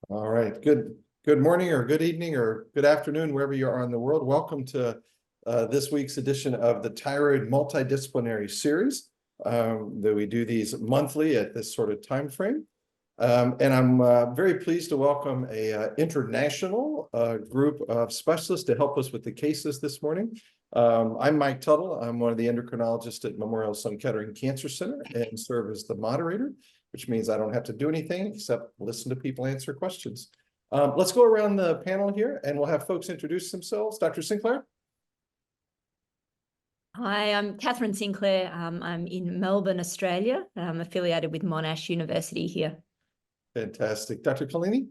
All right. Good morning or good evening or good afternoon, wherever you are in the world. Welcome to this week's edition of the Thyroid Multidisciplinary Series. That we do these monthly at this sort of time frame. And I'm very pleased to welcome a international group of specialists to help us with the cases this morning. I'm Mike Tuttle. I'm one of the endocrinologists at Memorial Sloan Kettering Cancer Center and serve as the moderator, which means I don't have to do anything except listen to people answer questions. Let's go around the panel here and we'll have folks introduce themselves. Dr. Sinclair. Hi, I'm Catherine Sinclair. I'm in Melbourne, Australia. I'm affiliated with Monash University here. Fantastic. Dr. Culliney.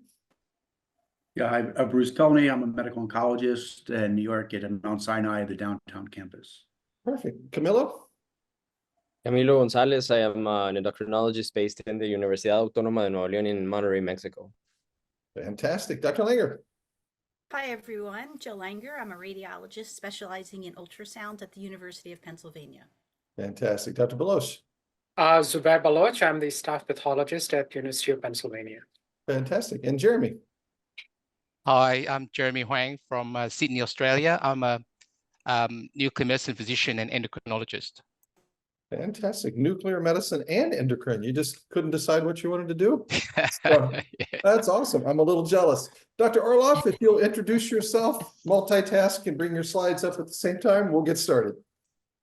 Yeah, I'm Bruce Culliney. I'm a medical oncologist in New York at Mount Sinai, the downtown campus. Perfect. Camilo. Camilo Gonzalez. I am an endocrinologist based in the Universidad Autónoma de Nuevo León in Monterrey, Mexico. Fantastic. Dr. Langer. Hi, everyone. Jill Langer. I'm a radiologist specializing in ultrasound at the University of Pennsylvania. Fantastic. Dr. Baloch. Zubair Baloch. I'm the staff pathologist at the University of Pennsylvania. Fantastic. And Jeremy. Hi, I'm Jeremy Hoang from Sydney, Australia. I'm a nuclear medicine physician and endocrinologist. Fantastic. Nuclear medicine and endocrine. You just couldn't decide what you wanted to do? So, Yeah. That's awesome. I'm a little jealous. Dr. Orloff, if you'll introduce yourself, multitask, and bring your slides up at the same time, we'll get started.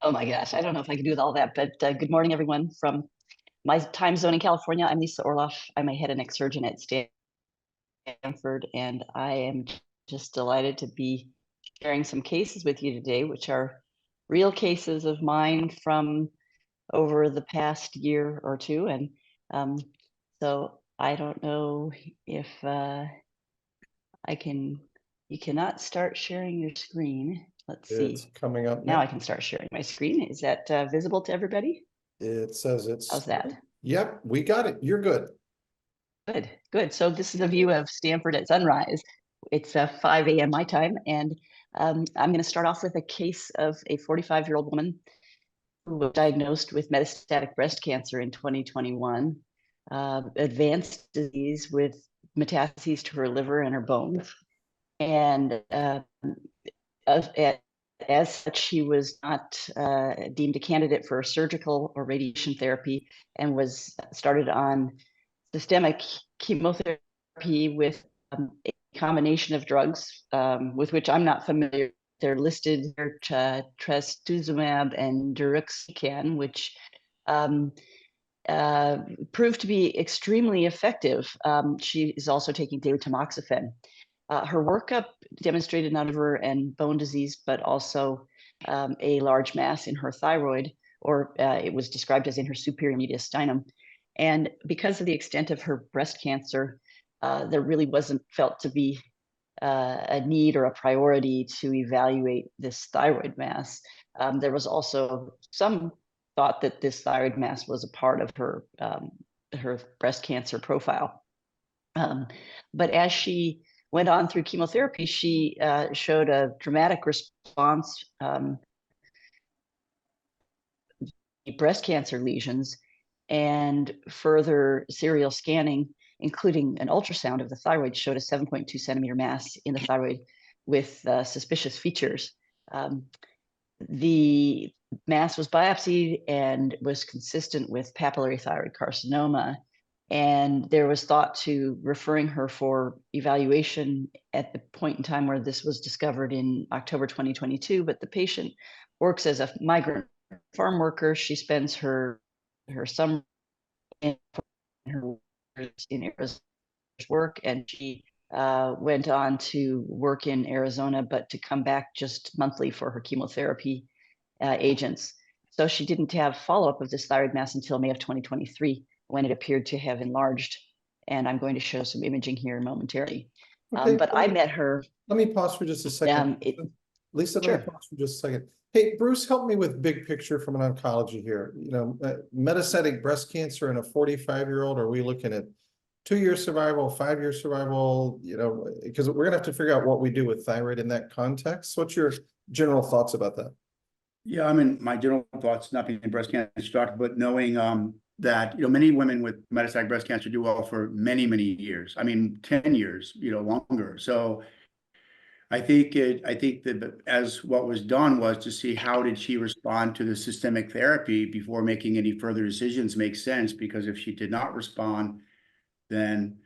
Oh my gosh, I don't know if I can do all that, but good morning, everyone. From my time zone in California, I'm Lisa Orloff. I'm a head and neck surgeon at Stanford, and I am just delighted to be sharing some cases with you today, which are real cases of mine from over the past year or two. And so I don't know if you cannot start sharing your screen. Let's see. It's coming up now. now. I can start sharing my screen. Is that visible to everybody? It says it's. How's that? Yep, we got it. You're good. Good, good. So this is a view of Stanford at sunrise. It's 5 a.m. my time, and I'm going to start off with a case of a 45-year-old woman who was diagnosed with metastatic breast cancer in 2021, advanced disease with metastases to her liver and her bones. And as such, she was not deemed a candidate for surgical or radiation therapy and was started on systemic chemotherapy with a combination of drugs with which I'm not familiar. They're listed here, trastuzumab and deruxtecan, which proved to be extremely effective. She is also taking daily tamoxifen. Her workup demonstrated not liver and bone disease, but also a large mass in her thyroid, or it was described as in her superior mediastinum. And because of the extent of her breast cancer, there really wasn't felt to be a need or a priority to evaluate this thyroid mass. There was also some thought that this thyroid mass was a part of her breast cancer profile. But as she went on through chemotherapy, she showed a dramatic response, breast cancer lesions, and further serial scanning, including an ultrasound of the thyroid, showed a 7.2 centimeter mass in the thyroid with suspicious features. The mass was biopsied and was consistent with papillary thyroid carcinoma. And there was thought to referring her for evaluation at the point in time where this was discovered in October 2022. But the patient works as a migrant farm worker. She spends her summer in Arizona's work, and she went on to work in Arizona, but to come back just monthly for her chemotherapy agents. So she didn't have follow-up of this thyroid mass until May of 2023, when it appeared to have enlarged. And I'm going to show some imaging here momentarily. Okay, but I met her. Let me pause for just a second. Lisa, sure. Let me pause for just a second. Hey, Bruce, help me with big picture from an oncology here. You know, metastatic breast cancer in a 45-year-old, are we looking at 2-year survival, 5-year survival? You know, because we're gonna have to figure out what we do with thyroid in that context. What's your general thoughts about that? Yeah, I mean, my general thoughts, not being a breast cancer doctor, but knowing that, many women with metastatic breast cancer do well for many, many years. I mean, 10 years, longer. So I think that as what was done was to see how did she respond to the systemic therapy before making any further decisions makes sense, because if she did not respond, then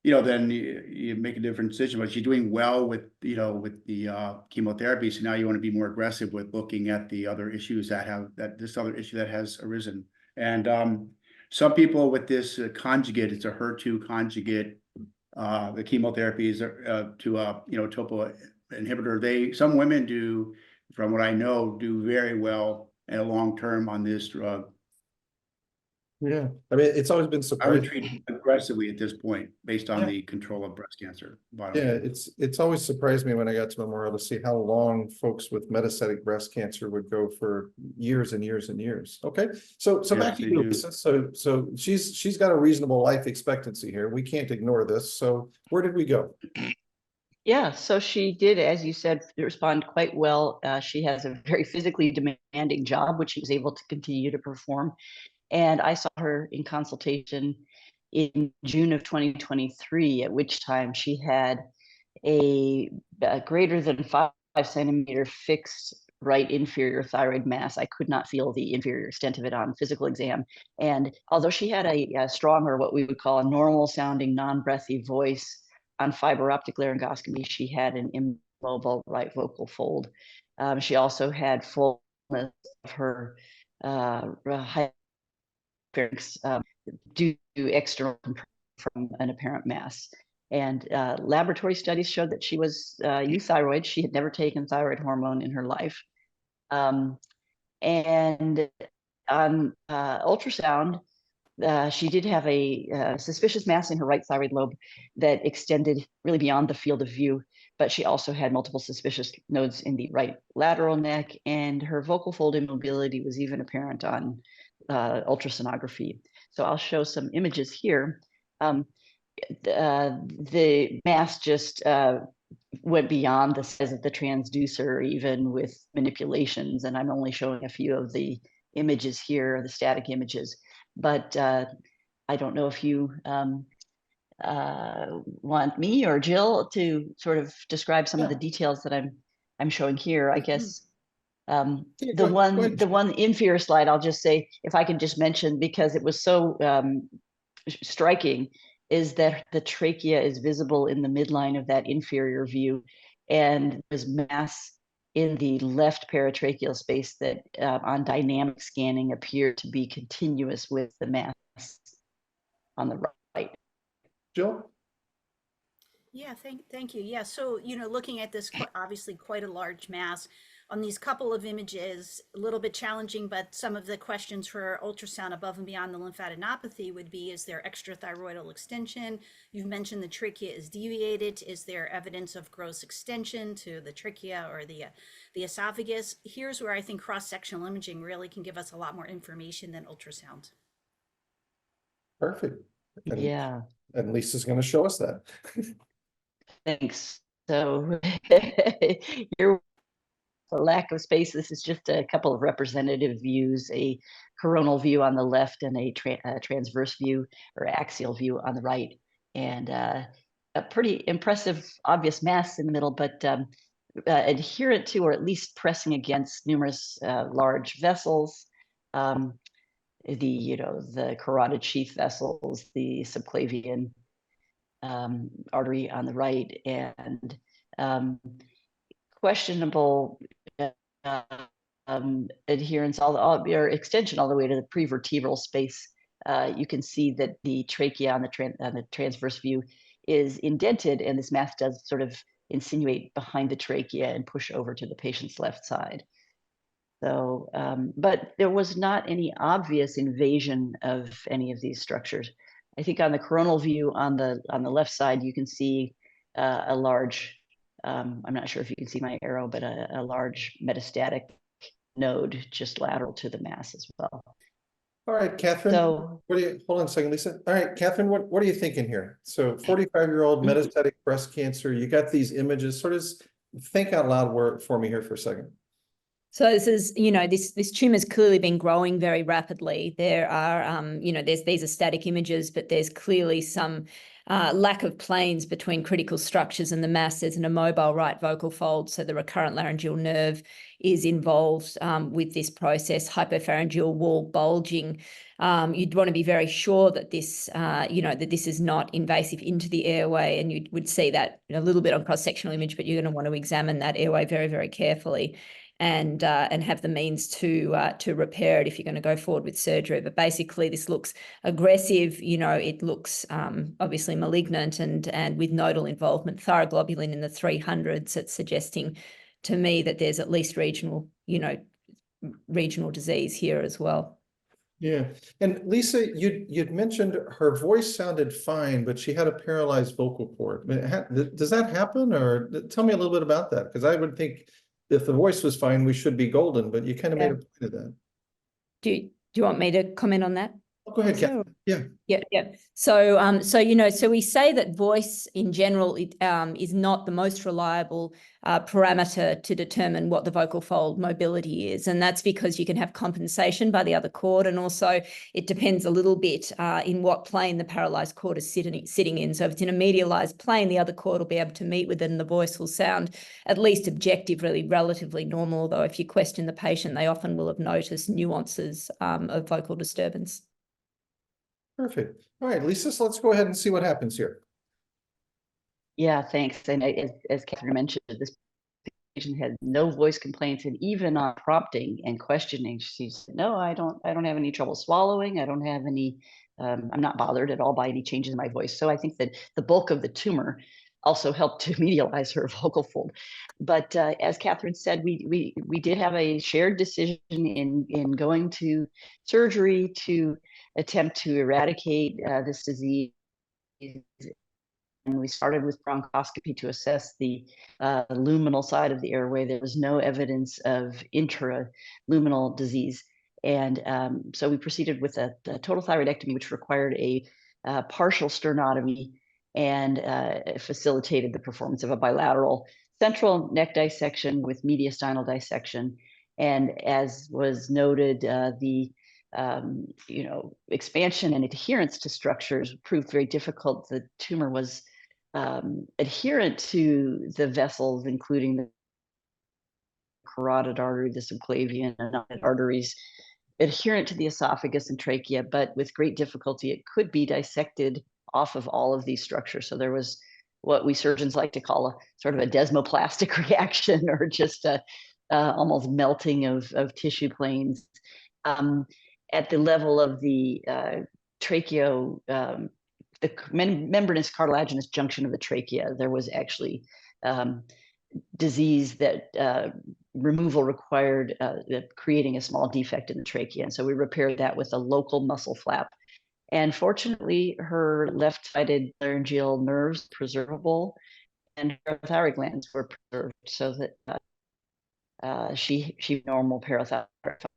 you make a different decision. But she's doing well with the chemotherapy. So now you want to be more aggressive with looking at the other issues this other issue that has arisen. And some people with this conjugate, it's a HER2 conjugate. The chemotherapy is to topo inhibitor. Some women do, from what I know, do very well in a long term on this drug. Yeah, I mean, it's always been I would surprising. treat aggressively at this point based on Yeah. the control of breast cancer. Yeah, it's always surprised me when I got to Memorial to see how long folks with metastatic breast cancer would go for years and years and years. Okay, so Yes, back to they you, do. Lisa. So she's got a reasonable life expectancy here. We can't ignore this. So where did we go? Yeah, so she did, as you said, respond quite well. She has a very physically demanding job, which she was able to continue to perform. And I saw her in consultation in June of 2023, at which time she had a greater than 5 centimeter fixed right inferior thyroid mass. I could not feel the inferior extent of it on physical exam. And although she had a stronger, what we would call a normal sounding, non-breathy voice, on fiber optic laryngoscopy, she had an immobile right vocal fold. She also had fullness of her pharynx due to external compression from an apparent mass. And laboratory studies showed that she was euthyroid. She had never taken thyroid hormone in her life. And on ultrasound, she did have a suspicious mass in her right thyroid lobe that extended really beyond the field of view, but she also had multiple suspicious nodes in the right lateral neck, and her vocal fold immobility was even apparent on ultrasonography. So I'll show some images here. The mass just went beyond the size of the transducer, even with manipulations, and I'm only showing a few of the images here, the static images. But I don't know if you want me or Jill to sort of describe some of the details that I'm showing here. I guess the one inferior slide, I'll just say, if I can just mention, because it was so striking, is that the trachea is visible in the midline of that inferior view, and there's mass in the left paratracheal space that on dynamic scanning appeared to be continuous with the mass on the right. Jill? Yeah, thank you. Yeah, so, looking at this, obviously quite a large mass on these couple of images, a little bit challenging, but some of the questions for ultrasound above and beyond the lymphadenopathy would be, is there extrathyroidal extension? You've mentioned the trachea is deviated. Is there evidence of gross extension to the trachea or the esophagus? Here's where I think cross-sectional imaging really can give us a lot more information than ultrasound. Perfect. Yeah. And Lisa's going to show us that. Thanks. So here, the lack of space, this is just a couple of representative views, a coronal view on the left and a transverse view or axial view on the right, and a pretty impressive obvious mass in the middle, but adherent to, or at least pressing against, numerous large vessels, the carotid sheath vessels, the subclavian artery on the right, and questionable adherence or extension all the way to the prevertebral space. You can see that the trachea on the transverse view is indented, and this mass does sort of insinuate behind the trachea and push over to the patient's left side. So, but there was not any obvious invasion of any of these structures. I think on the coronal view on the left side, you can see a large, I'm not sure if you can see my arrow, but a large metastatic node just lateral to the mass as well. All right, Catherine, So, hold on a second, Lisa. All right, Catherine, what are you thinking here? So 45-year-old metastatic breast cancer, you got these images, sort of think out loud for me here for a second. So this is, this tumor has clearly been growing very rapidly. There are, these are static images, but there's clearly some lack of planes between critical structures and the mass. There's an immobile right vocal fold, so the recurrent laryngeal nerve is involved with this process, hypopharyngeal wall bulging. You'd want to be very sure that this, that this is not invasive into the airway, and you would see that a little bit on cross-sectional image, but you're going to want to examine that airway very, very carefully and have the means to repair it if you're going to go forward with surgery. But basically, this looks aggressive. It looks obviously malignant and with nodal involvement, thyroglobulin in the 300s. It's suggesting to me that there's at least regional disease here as well. Yeah. And Lisa, you'd mentioned her voice sounded fine, but she had a paralyzed vocal cord. Does that happen? Or tell me a little bit about that, because I would think if the voice was fine, we should be golden, but you kind of made a point of that. Do you want me to comment on that? Oh, go ahead, Catherine. Yeah. Yeah. So we say that voice in general is not the most reliable parameter to determine what the vocal fold mobility is, and that's because you can have compensation by the other cord, and also it depends a little bit in what plane the paralyzed cord is sitting in. So if it's in a medialized plane, the other cord will be able to meet with it, and the voice will sound at least objectively relatively normal. Although if you question the patient, they often will have noticed nuances of vocal disturbance. Perfect. All right, Lisa, so let's go ahead and see what happens here. Yeah, thanks. And as Catherine mentioned, this patient had no voice complaints, and even on prompting and questioning, she said, "No, I don't have any trouble swallowing. I don't have any. I'm not bothered at all by any changes in my voice." So I think that the bulk of the tumor also helped to medialize her vocal fold. But as Catherine said, we did have a shared decision in going to surgery to attempt to eradicate this disease. And we started with bronchoscopy to assess the luminal side of the airway. There was no evidence of intraluminal disease. And so we proceeded with a total thyroidectomy, which required a partial sternotomy and facilitated the performance of a bilateral central neck dissection with mediastinal dissection. And as was noted, the expansion and adherence to structures proved very difficult. The tumor was adherent to the vessels, including the carotid artery, the subclavian and arteries, adherent to the esophagus and trachea, but with great difficulty, it could be dissected off of all of these structures. So there was what we surgeons like to call a sort of a desmoplastic reaction, or just a almost melting of tissue planes. At the level of the the membranous cartilaginous junction of the trachea, there was actually disease that removal required creating a small defect in the trachea. And so we repaired that with a local muscle flap. And fortunately, her left-sided laryngeal nerves preservable, and her thyroid glands were preserved, so that she normal parathyroid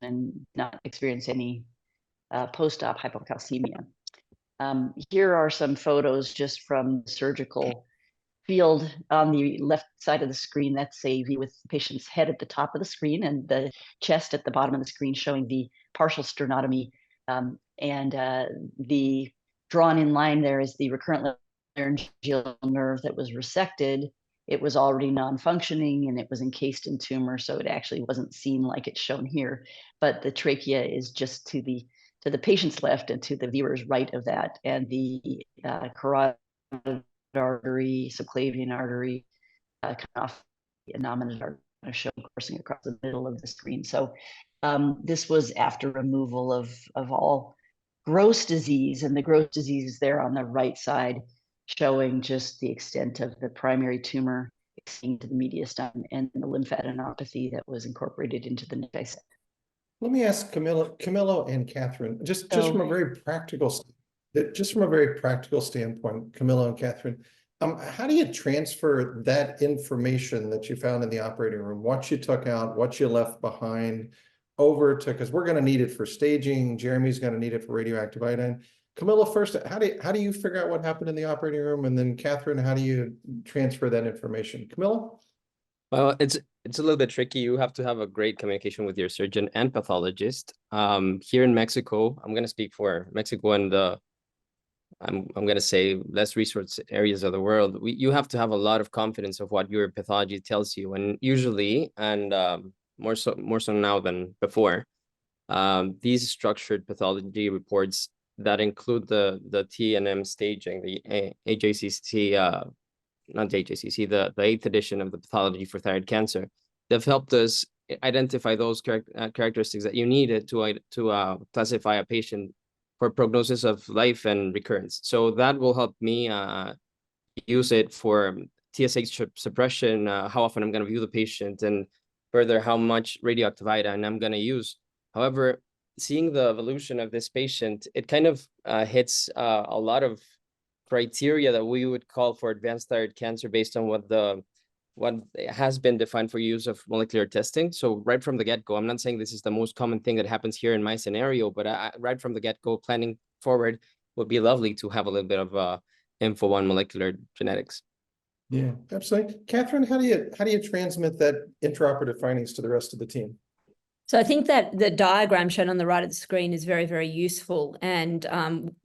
and not experience any post-op hypocalcemia. Here are some photos just from the surgical field. On the left side of the screen, that's a view with the patient's head at the top of the screen and the chest at the bottom of the screen, showing the partial sternotomy. And the drawn in line there is the recurrent laryngeal nerve that was resected. It was already non-functioning and it was encased in tumor, so it actually wasn't seen like it's shown here. But the trachea is just to the patient's left and to the viewer's right of that, and the carotid artery, subclavian artery, cut off the innominate artery shown coursing across the middle of the screen. So this was after removal of all gross disease, and the gross disease is there on the right side, showing just the extent of the primary tumor extending to the mediastinum and the lymphadenopathy that was incorporated into the neck dissection. Let me ask Camilo and Catherine, just from a very practical standpoint, Camilo and Catherine, how do you transfer that information that you found in the operating room, what you took out, what you left behind, over to, because we're going to need it for staging, Jeremy's going to need it for radioactive iodine. Camilo, first, how do you figure out what happened in the operating room, and then Catherine, how do you transfer that information? Camilo? Well, it's it's a little bit tricky. You have to have a great communication with your surgeon and pathologist. Here in Mexico, I'm going to speak for Mexico and I'm going to say less resource areas of the world. You have to have a lot of confidence of what your pathology tells you, and usually, and more so now than before, these structured pathology reports that include the T&M staging, the AJCC, not the AJCC, the 8th edition of the Pathology for Thyroid Cancer, they've helped us identify those characteristics that you needed to classify a patient for prognosis of life and recurrence. So that will help me use it for TSH suppression, how often I'm going to view the patient, and further how much radioactive iodine I'm going to use. However, seeing the evolution of this patient, it kind of hits a lot of criteria that we would call for advanced thyroid cancer based on what has been defined for use of molecular testing. So right from the get-go, I'm not saying this is the most common thing that happens here in my scenario, but right from the get-go, planning forward would be lovely to have a little bit of info on molecular genetics. Yeah, absolutely. Catherine, how do you transmit that intraoperative findings to the rest of the team? So I think that the diagram shown on the right of the screen is very, very useful. And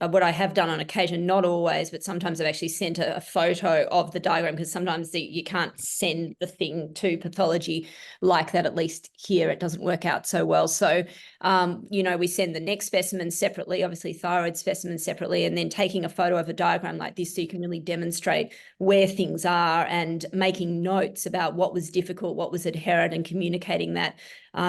what I have done on occasion, not always, but sometimes I've actually sent a photo of the diagram, because sometimes you can't send the thing to pathology like that. At least here, it doesn't work out so well. So, we send the neck specimen separately, obviously thyroid specimen separately, and then taking a photo of a diagram like this so you can really demonstrate where things are and making notes about what was difficult, what was adherent, and communicating that.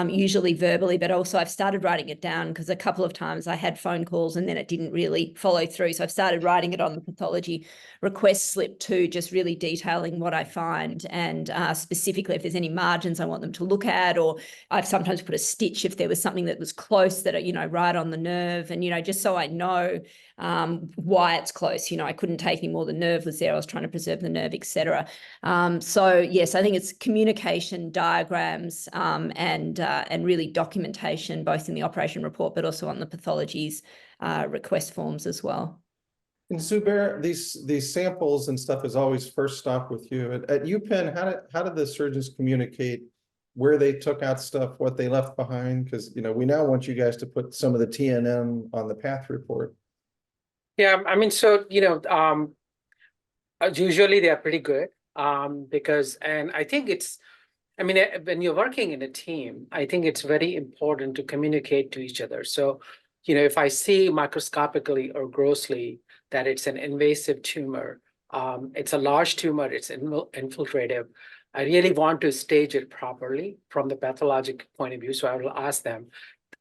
Usually verbally, but also I've started writing it down, because a couple of times I had phone calls and then it didn't really follow through. So I've started writing it on the pathology request slip too, just really detailing what I find, and specifically if there's any margins I want them to look at, or I've sometimes put a stitch if there was something that was close that, right on the nerve, and, just so I know why it's close. I couldn't take any more. The nerve was there. I was trying to preserve the nerve, etc. So yes, I think it's communication, diagrams, and really documentation, both in the operation report, but also on the pathology's request forms as well. And Zubair, these samples and stuff is always first stop with you. At UPenn, how did the surgeons communicate where they took out stuff, what they left behind? Because, we now want you guys to put some of the TNM on the path report. Yeah, I mean, so, usually they are pretty good because, and I think when you're working in a team, I think it's very important to communicate to each other. So, if I see microscopically or grossly that it's an invasive tumor, it's a large tumor, it's infiltrative, I really want to stage it properly from the pathologic point of view. So I will ask them,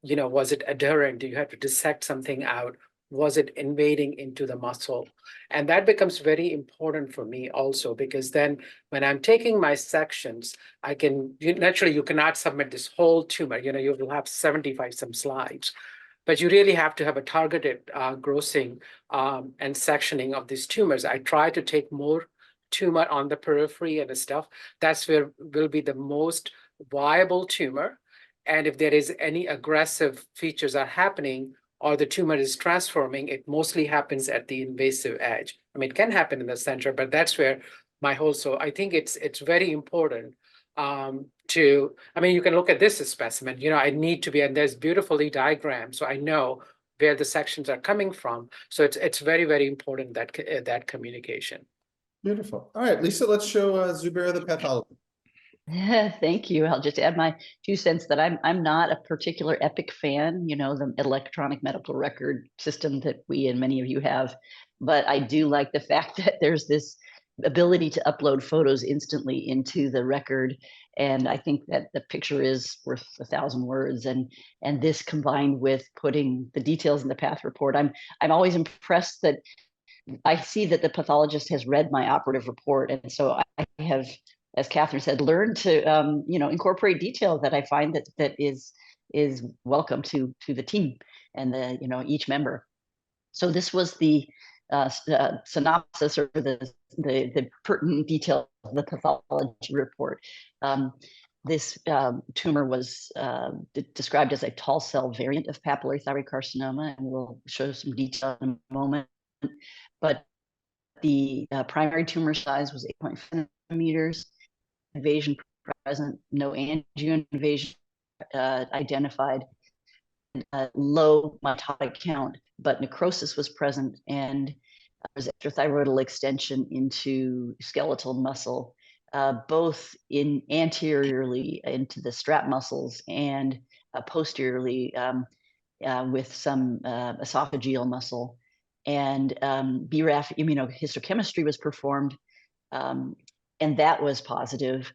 was it adherent? Do you have to dissect something out? Was it invading into the muscle? And that becomes very important for me also, because then when I'm taking my sections, naturally you cannot submit this whole tumor, you will have 75 some slides, but you really have to have a targeted grossing and sectioning of these tumors. I try to take more tumor on the periphery and the stuff. That's where will be the most viable tumor. And if there is any aggressive features are happening, or the tumor is transforming, it mostly happens at the invasive edge. I mean, it can happen in the center, but that's where so I think it's very important you can look at this specimen, I need to be, and there's beautifully diagrammed, so I know where the sections are coming from. So it's very, very important that communication. Beautiful. All right, Lisa, let's show Zubair the pathology. Thank you. I'll just add my 2 cents that I'm not a particular Epic fan, the electronic medical record system that we and many of you have, but I do like the fact that there's this ability to upload photos instantly into the record, and I think that the picture is worth 1,000 words, and this combined with putting the details in the path report, I'm always impressed that I see that the pathologist has read my operative report, and so I have, as Catherine said, learned to incorporate detail that I find that is welcome to the team and each member. So this was the synopsis, or the pertinent detail of the pathology report. This tumor was described as a tall cell variant of papillary thyroid carcinoma, and we'll show some detail in a moment. But the primary tumor size was 8.5 centimeters. Invasion present, no angio invasion identified, low mitotic count, but necrosis was present, and there was extrathyroidal extension into skeletal muscle, both anteriorly into the strap muscles and posteriorly with some esophageal muscle. And BRAF immunohistochemistry was performed, and that was positive.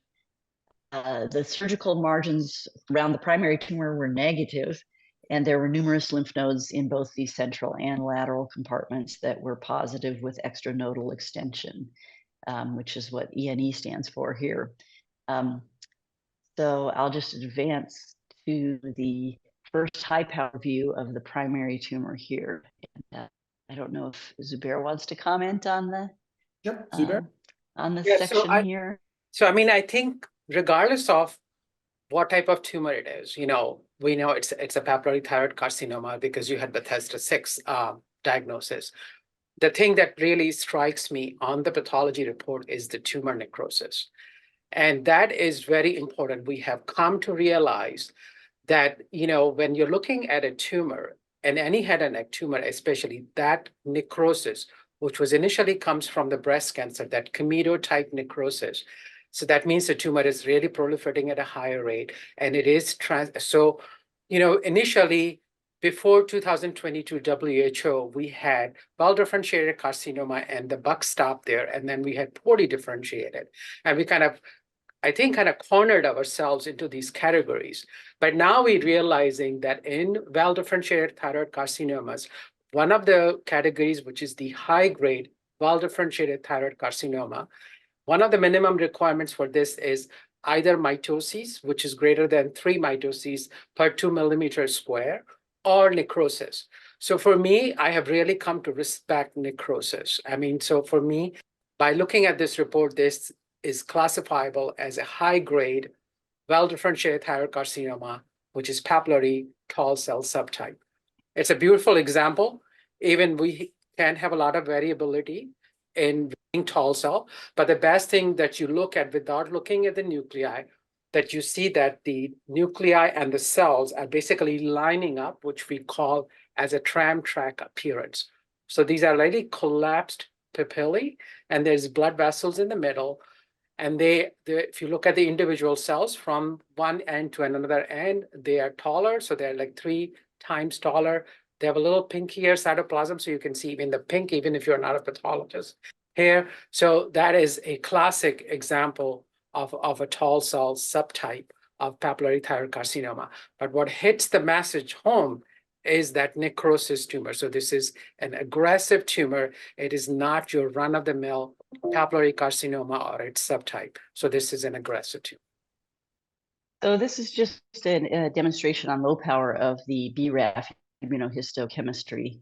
The surgical margins around the primary tumor were negative, and there were numerous lymph nodes in both the central and lateral compartments that were positive with extranodal extension, which is what ENE stands for here. So I'll just advance to the first high-power view of the primary tumor here. And, I don't know if Zubair wants to comment on the Zubair. On the Yeah, section here. So I mean, I think regardless of what type of tumor it is, we know it's a papillary thyroid carcinoma because you had Bethesda VI diagnosis. The thing that really strikes me on the pathology report is the tumor necrosis. And that is very important. We have come to realize that, when you're looking at a tumor, and any head and neck tumor, especially that necrosis, which was initially comes from the breast cancer, that Camilo type necrosis. So that means the tumor is really proliferating at a higher rate, and it is initially before 2022 WHO, we had well-differentiated carcinoma and the buck stopped there, and then we had poorly differentiated. And we kind of cornered ourselves into these categories. But now we're realizing that in well-differentiated thyroid carcinomas, one of the categories, which is the high-grade well-differentiated thyroid carcinoma, one of the minimum requirements for this is either mitosis, which is greater than 3 mitoses per 2 millimeters square, or necrosis. So for me, I have really come to respect necrosis. I mean, so for me, by looking at this report, this is classifiable as a high-grade, well-differentiated thyroid carcinoma, which is papillary tall cell subtype. It's a beautiful example. Even we can have a lot of variability in being tall cell, but the best thing that you look at without looking at the nuclei, that you see that the nuclei and the cells are basically lining up, which we call as a tram track appearance. So these are really collapsed papillae, and there's blood vessels in the middle. And if you look at the individual cells from one end to another end, they are taller. So they're like 3 times taller. They have a little pinkier cytoplasm, so you can see even the pink, even if you're not a pathologist here. So that is a classic example of a tall cell subtype of papillary thyroid carcinoma. But what hits the message home is that necrosis tumor. So this is an aggressive tumor. It is not your run-of-the-mill papillary carcinoma or its subtype. So this is an aggressive tumor. So this is just a demonstration on low power of the BRAF immunohistochemistry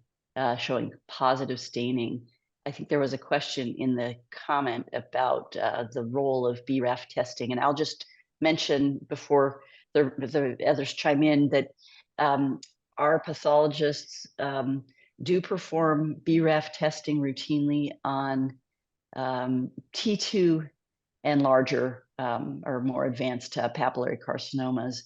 showing positive staining. I think there was a question in the comment about the role of BRAF testing, and I'll just mention before the others chime in that our pathologists do perform BRAF testing routinely on T2 and larger or more advanced papillary carcinomas,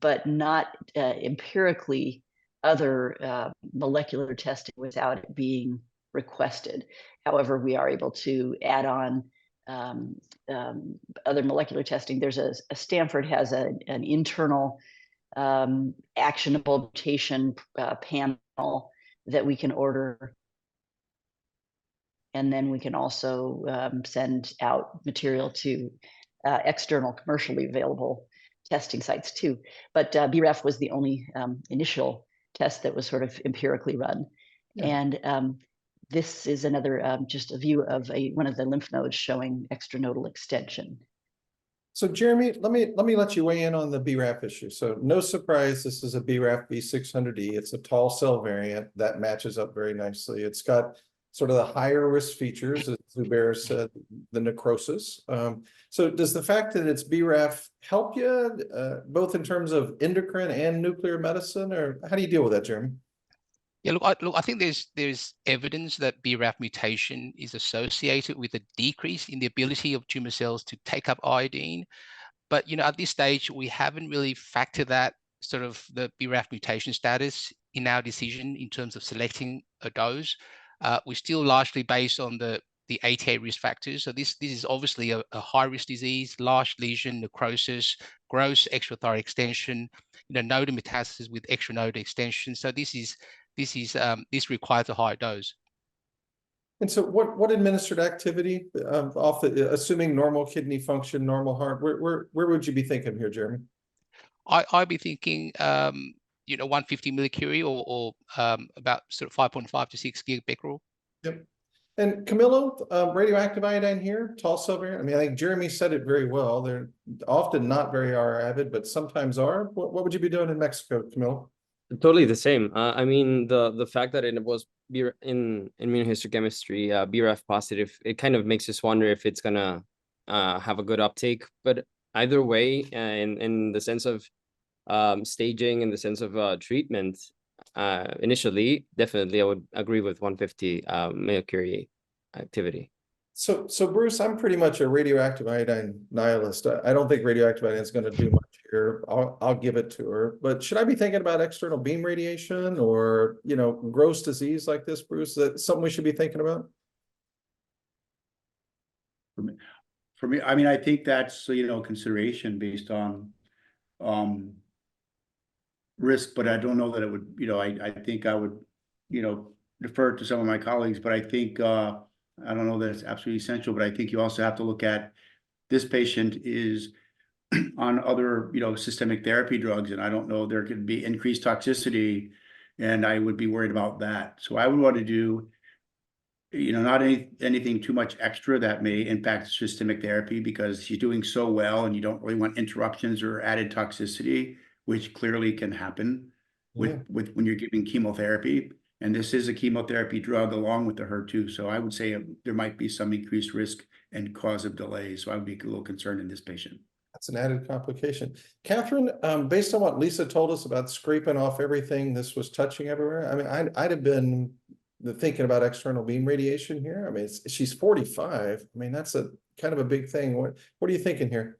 but not empirically other molecular testing without it being requested. However, we are able to add on other molecular testing. There's a Stanford has an internal actionable mutation panel that we can order. And then we can also send out material to external commercially available testing sites too. But BRAF was the only initial test that was sort of empirically run. Yeah. And this is another just a view of one of the lymph nodes showing extranodal extension. So Jeremy, let me let you weigh in on the BRAF issue. So no surprise, this is a BRAF V600E. It's a tall cell variant that matches up very nicely. It's got sort of the higher risk features, as Zubair said, the necrosis. So does the fact that it's BRAF help you both in terms of endocrine and nuclear medicine, or how do you deal with that, Jeremy? Yeah, look, I think there's evidence that BRAF mutation is associated with a decrease in the ability of tumor cells to take up iodine. But at this stage, we haven't really factored that sort of the BRAF mutation status in our decision in terms of selecting a dose. We're still largely based on the ATA risk factors. So this is obviously a high risk disease, large lesion, necrosis, gross extrathyroid extension, node metastasis with extra node extension. So this requires a higher dose. And so what administered activity off the, assuming normal kidney function, normal heart, where would you be thinking here, Jeremy? I'd be thinking 150 millicurie or about sort of 5.5 to 6 gigabecquerel. Yep. And Camilo, radioactive iodine here, tall silver. I mean, I think Jeremy said it very well. They're often not very R avid, but sometimes are. What would you be doing in Mexico, Camilo? Totally the same. I mean, the fact that it was in immunohistochemistry, BRAF positive, it kind of makes us wonder if it's gonna have a good uptake. But either way, in the sense of staging, in the sense of treatment, initially, definitely I would agree with 150 millicurie activity. So Bruce, I'm pretty much a radioactive iodine nihilist. I don't think radioactive iodine is going to do much here. I'll give it to her. But should I be thinking about external beam radiation or, gross disease like this, Bruce? Is that something we should be thinking about? For me, I mean, I think that's, consideration based on risk, but I don't know that it would, I think I would, defer to some of my colleagues, but I think, I don't know that it's absolutely essential, but I think you also have to look at this patient is on other, systemic therapy drugs, and I don't know, there could be increased toxicity, and I would be worried about that. So I would want to do, not anything too much extra that may impact systemic therapy, because she's doing so well, and you don't really want interruptions or added toxicity, which clearly can happen with when you're giving chemotherapy. And this is a chemotherapy drug along with the HER2. So I would say there might be some increased risk and cause of delays. So I would be a little concerned in this patient. That's an added complication. Catherine, based on what Lisa told us about scraping off everything, this was touching everywhere. I mean, I'd have been thinking about external beam radiation here. I mean, she's 45. I mean, that's a kind of a big thing. What are you thinking here?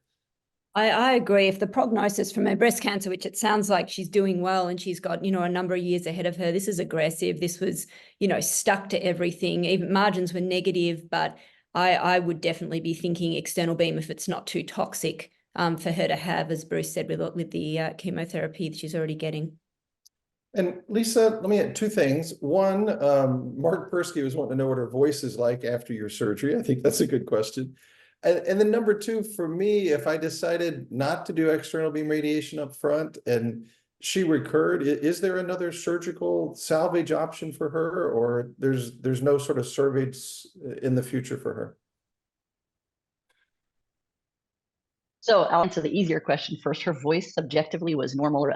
I agree. If the prognosis from her breast cancer, which it sounds like she's doing well and she's got, a number of years ahead of her, this is aggressive. This was, stuck to everything. Even margins were negative, but I would definitely be thinking external beam if it's not too toxic for her to have, as Bruce said, with the chemotherapy that she's already getting. And Lisa, let me add two things. One, Mark Persky was wanting to know what her voice is like after your surgery. I think that's a good question. And then number two, for me, if I decided not to do external beam radiation up front and she recurred, is there another surgical salvage option for her, or there's no sort of salvage in the future for her? So I'll answer the easier question first. Her voice subjectively was normal or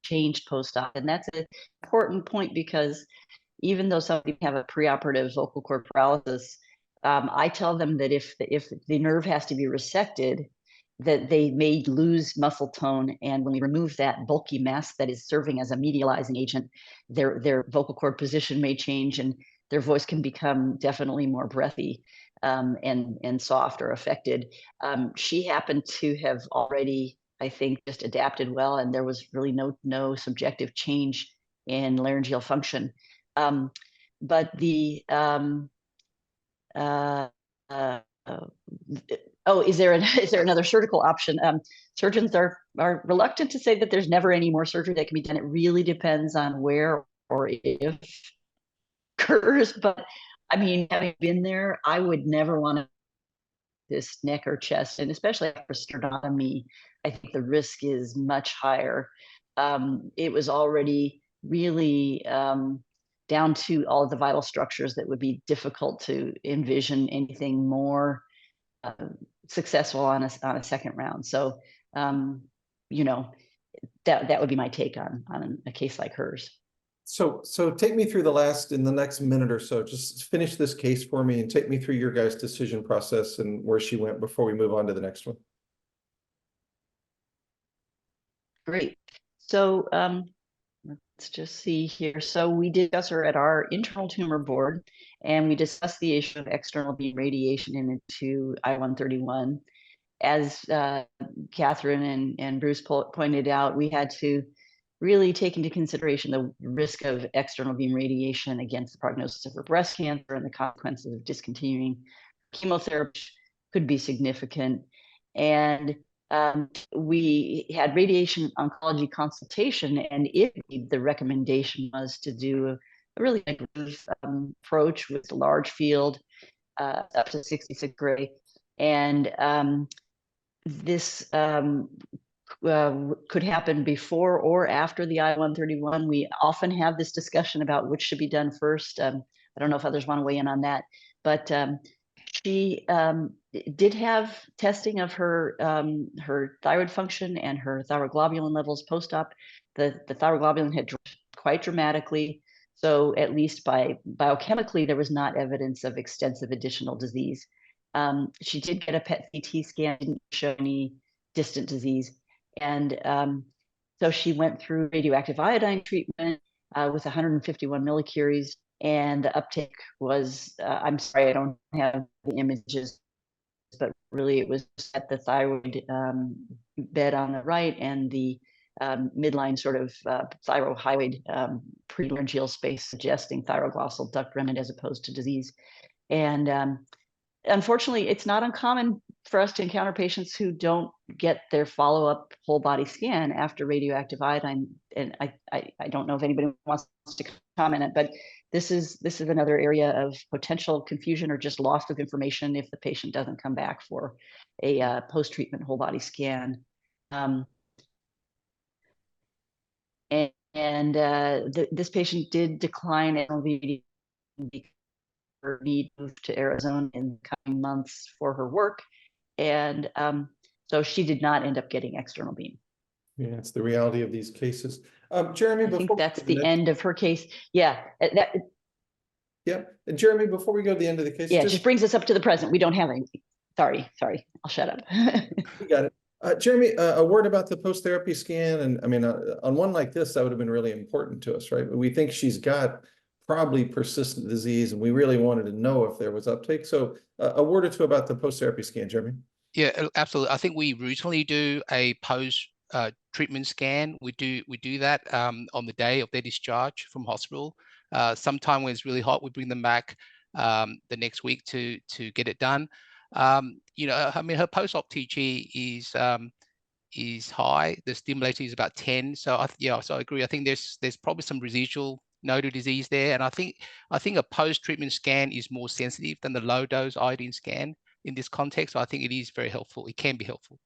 unchanged post-op. And that's an important point, because even though some people have a preoperative vocal cord paralysis, I tell them that if the nerve has to be resected, that they may lose muscle tone, and when we remove that bulky mass that is serving as a medializing agent, their vocal cord position may change, and their voice can become definitely more breathy and soft or affected. She happened to have already, I think, just adapted well, and there was really no subjective change in laryngeal function. But the is there another surgical option? Surgeons are reluctant to say that there's never any more surgery that can be done. It really depends on where or if occurs. But I mean, having been there, I would never want to this neck or chest, and especially after sternotomy, I think the risk is much higher. It was already really down to all of the vital structures that would be difficult to envision anything more successful on a second round. So, that would be my take on a case like hers. So take me through in the next minute or so, just finish this case for me and take me through your guys' decision process and where she went before we move on to the next one. Great. So Let's just see here. So we discussed her at our internal tumor board, and we discussed the issue of external beam radiation into I-131. As Catherine and Bruce pointed out, we had to really take into consideration the risk of external beam radiation against the prognosis of her breast cancer and the consequences of discontinuing chemotherapy could be significant. And we had radiation oncology consultation, and the recommendation was to do a really aggressive approach with a large field up to 66 gray. And this could happen before or after the I-131. We often have this discussion about which should be done first. I don't know if others want to weigh in on that, but she did have testing of her her thyroid function and her thyroglobulin levels post-op. The thyroglobulin had dropped quite dramatically. So at least biochemically, there was not evidence of extensive additional disease. She did get a PET CT scan, didn't show any distant disease. And so she went through radioactive iodine treatment with 151 millicuries, and the uptake was, I'm sorry, I don't have the images, but really it was at the thyroid bed on the right and the midline sort of thyrohyoid prelaryngeal space, suggesting thyroglossal duct remnant as opposed to disease. And unfortunately, it's not uncommon for us to encounter patients who don't get their follow-up whole body scan after radioactive iodine. And I don't know if anybody wants to comment on it, but this is another area of potential confusion or just loss of information if the patient doesn't come back for a post-treatment whole body scan. This patient did decline LVD her need to move to Arizona in the coming months for her work. And so she did not end up getting external beam. Yeah, it's the reality of these cases. Jeremy, I think that's the end of her case. Yeah. Yeah. And Jeremy, before we go to the end of the case, yeah, it just brings us up to the present. We don't have any. Sorry. I'll shut up. You got it. Jeremy, a word about the post-therapy scan. And I mean, on one like this, that would have been really important to us, right? We think she's got probably persistent disease, and we really wanted to know if there was uptake. So a word or two about the post-therapy scan, Jeremy. Yeah, absolutely. I think we routinely do a post treatment scan. We do that on the day of their discharge from hospital. Sometime when it's really hot, we bring them back the next week to get it done. You know, I mean, her post-op TG is high. The stimulator is about 10. So so I agree. I think there's probably some residual nodal disease there, and I think a post-treatment scan is more sensitive than the low-dose iodine scan in this context. So I think it is very helpful. It can be helpful.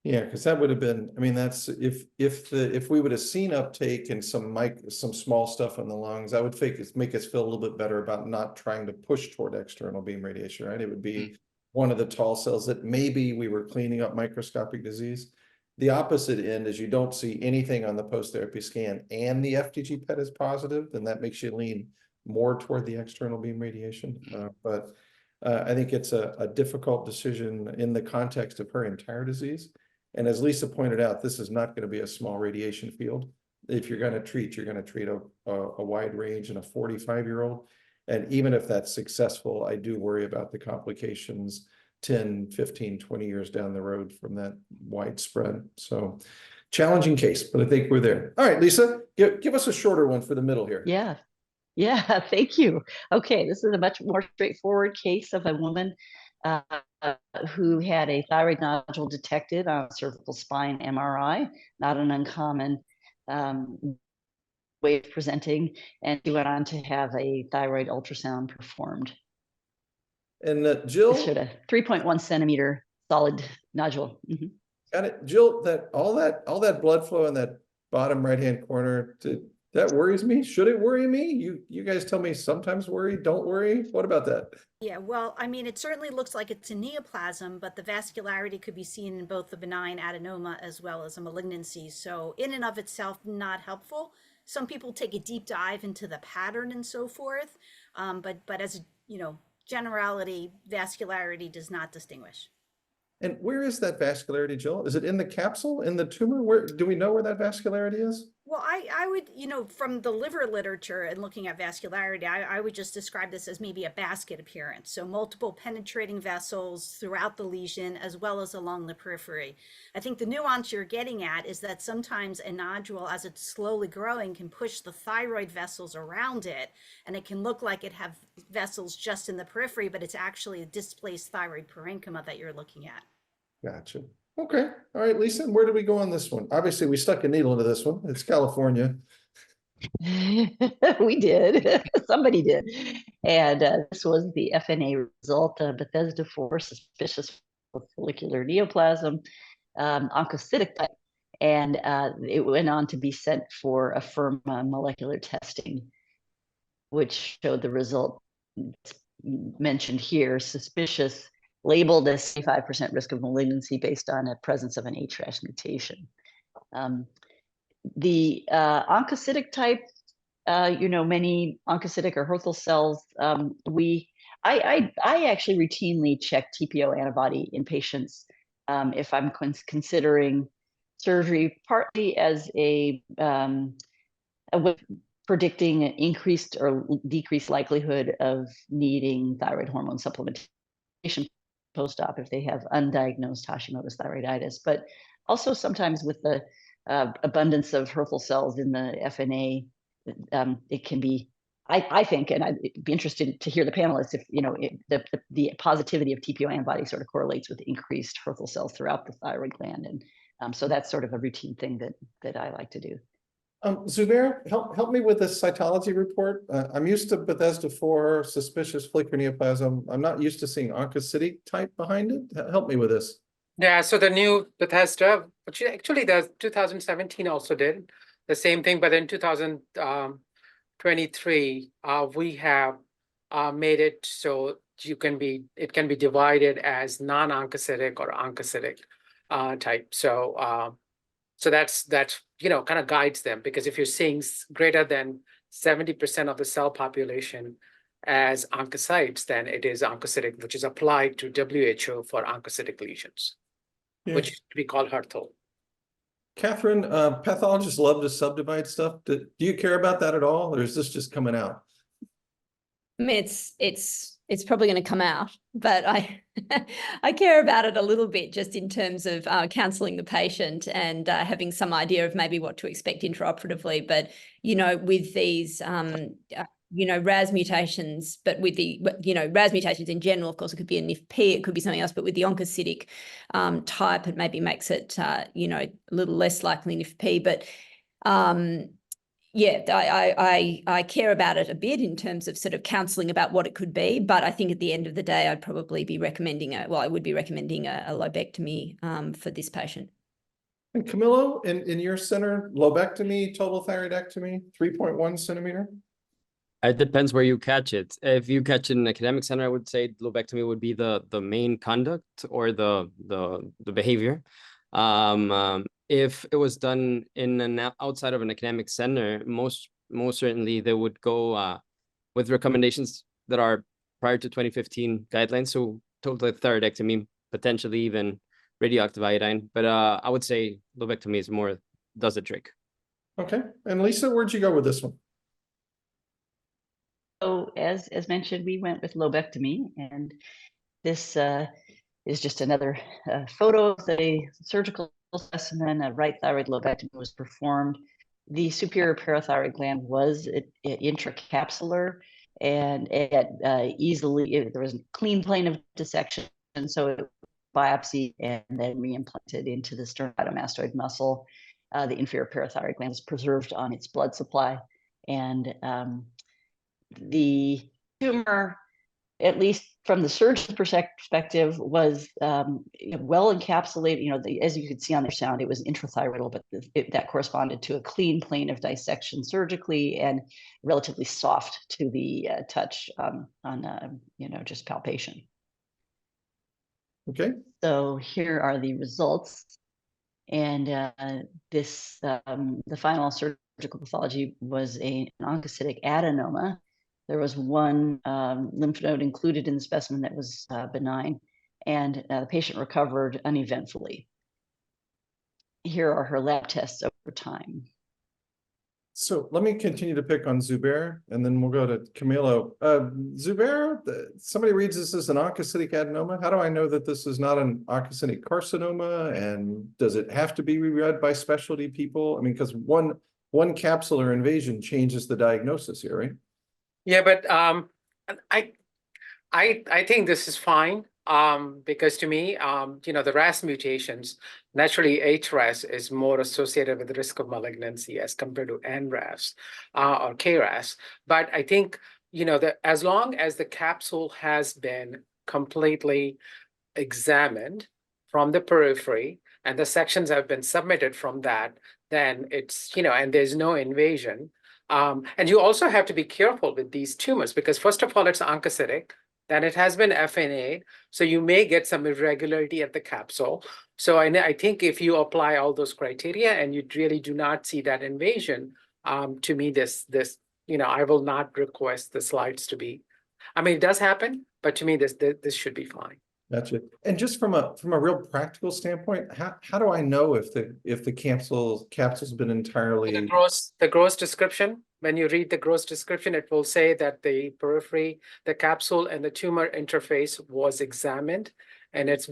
Yeah, because that would have been, I mean, that's if we would have seen uptake and some small stuff in the lungs, that would make us feel a little bit better about not trying to push toward external beam radiation, right? It would be one of the tall cells that maybe we were cleaning up microscopic disease. The opposite end is you don't see anything on the post-therapy scan and the FDG PET is positive, then that makes you lean more toward the external beam radiation. But I think it's a difficult decision in the context of her entire disease. And as Lisa pointed out, this is not going to be a small radiation field. If you're going to treat, you're going to treat a wide range in a 45-year-old. And even if that's successful, I do worry about the complications 10, 15, 20 years down the road from that widespread. So challenging case, but I think we're there. All right, Lisa, give us a shorter one for the middle here. Yeah, thank you. Okay, this is a much more straightforward case of a woman who had a thyroid nodule detected on a cervical spine MRI, not an uncommon way of presenting, and she went on to have a thyroid ultrasound performed. And Jill showed a 3.1 centimeter solid nodule. Got it, Jill. All that blood flow in that bottom right-hand corner, that worries me. Should it worry me? You guys tell me sometimes worry, don't worry. What about that? Yeah, well, I mean, it certainly looks like it's a neoplasm, but the vascularity could be seen in both the benign adenoma as well as a malignancy. So in and of itself, not helpful. Some people take a deep dive into the pattern and so forth. But as generality, vascularity does not distinguish. And where is that vascularity, Jill? Is it in the capsule, in the tumor? Where do we know where that vascularity is? Well, I would, from the liver literature and looking at vascularity, I would just describe this as maybe a basket appearance. So multiple penetrating vessels throughout the lesion as well as along the periphery. I think the nuance you're getting at is that sometimes a nodule, as it's slowly growing, can push the thyroid vessels around it, and it can look like it have vessels just in the periphery, but it's actually a displaced thyroid parenchyma that you're looking at. Gotcha. Okay. All right, Lisa, where do we go on this one? Obviously, we stuck a needle into this one. It's California. We did. Somebody did. And this was the FNA result, Bethesda IV, suspicious for follicular neoplasm, oncocytic type. And it went on to be sent for affirm molecular testing, which showed the result mentioned here, suspicious, labeled as 5% risk of malignancy based on a presence of an HRAS mutation. The oncocytic type, many oncocytic or Hürthle cells, I actually routinely check TPO antibody in patients if I'm considering surgery, partly as a predicting an increased or decreased likelihood of needing thyroid hormone supplementation post-op if they have undiagnosed Hashimoto's thyroiditis, but also sometimes with the abundance of Hürthle cells in the FNA, it can be, I think, and I'd be interested to hear the panelists if, the positivity of TPO antibody sort of correlates with increased Hürthle cells throughout the thyroid gland. And so that's sort of a routine thing that I like to do. Zubair, help me with this cytology report. I'm used to Bethesda IV, suspicious follicular neoplasm. I'm not used to seeing oncocytic type behind it. Help me with this. Yeah, so the new Bethesda, which actually the 2017 also did the same thing, but in 2023, we have made it so it can be divided as non-oncocytic or oncocytic type. So that's kind of guides them, because if you're seeing greater than 70% of the cell population as oncocytes, then it is oncocytic, which is applied to WHO for oncocytic lesions, which we call Hürthle. Catherine, pathologists love to subdivide stuff. Do you care about that at all, or is this just coming out? I mean, it's probably going to come out, but I I care about it a little bit just in terms of counselling the patient and having some idea of maybe what to expect intraoperatively. But with these RAS mutations, but with the RAS mutations in general, of course, it could be a NIFP, it could be something else, but with the oncocytic type, it maybe makes it a little less likely NIFP. But yeah, I care about it a bit in terms of sort of counselling about what it could be, but I think at the end of the day, I'd probably be recommending a lobectomy for this patient. And Camilo, in your center, lobectomy, total thyroidectomy, 3.1 centimeter? It depends where you catch it. If you catch it in an academic center, I would say lobectomy would be the main conduct or the behavior. If it was done in an outside of an academic center, most certainly they would go with recommendations that are prior to 2015 guidelines. So total thyroidectomy, potentially even radioactive iodine. But I would say lobectomy is more does the trick. Okay. And Lisa, where'd you go with this one? So as mentioned, we went with lobectomy, and this is just another photo of the surgical specimen. A right thyroid lobectomy was performed. The superior parathyroid gland was intracapsular, and there was a clean plane of dissection, and so it biopsy and then reimplanted into the sternocleidomastoid muscle. The inferior parathyroid gland was preserved on its blood supply, and the tumor, at least from the surgeon's perspective, was well encapsulated. As you could see on their sound, it was intrathyroidal, but that corresponded to a clean plane of dissection surgically and relatively soft to the touch on just palpation. Okay. So here are the results, and the final surgical pathology was an oncocytic adenoma. There was one lymph node included in the specimen that was benign, and the patient recovered uneventfully. Here are her lab tests over time. So let me continue to pick on Zubair, and then we'll go to Camilo. Zubair, somebody reads this as an oncocytic adenoma. How do I know that this is not an oncocytic carcinoma? And does it have to be reread by specialty people? I mean, because one capsular invasion changes the diagnosis here, right? Yeah, but I think this is fine. Because to me, the RAS mutations, naturally HRAS is more associated with the risk of malignancy as compared to NRAS or KRAS. But I think, as long as the capsule has been completely examined from the periphery and the sections have been submitted from that, then it's, and there's no invasion. And you also have to be careful with these tumors because first of all, it's oncocytic. Then it has been FNA, so you may get some irregularity at the capsule. So I think if you apply all those criteria and you really do not see that invasion, to me, this I will not request the slides to be. I mean, it does happen, but to me, this should be fine. Gotcha. And just from a real practical standpoint, how do I know if the capsule's been entirely The gross description? When you read the gross description, it will say that the periphery, the capsule, and the tumor interface was examined, and it's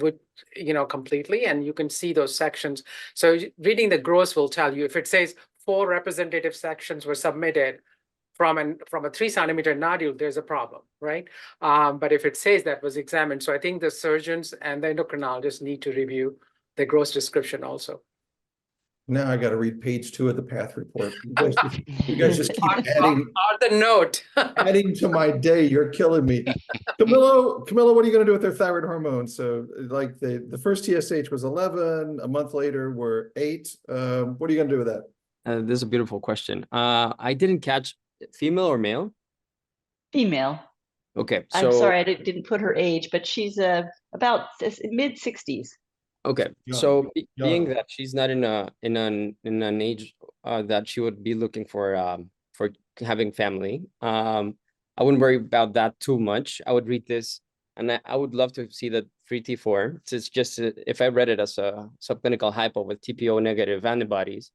completely, and you can see those sections. So reading the gross will tell you if it says 4 representative sections were submitted from a 3 centimeter nodule, there's a problem, right? But if it says that was examined, so I think the surgeons and the endocrinologists need to review the gross description also. Now I got to read page 2 of the path report. You guys just keep adding or the note. adding to my day. You're killing me. Camilo, what are you going to do with their thyroid hormone? So like the first TSH was 11, a month later we're 8. What are you going to do with that? This is a beautiful question. I didn't catch female or male? Female. Okay, so I'm sorry, I didn't put her age, but she's about mid-60s. okay, Young, so being young. that she's not in an age that she would be looking for having family, I wouldn't worry about that too much. I would read this, and I would love to see the free T4. It's just if I read it as a subclinical hypo with TPO negative antibodies,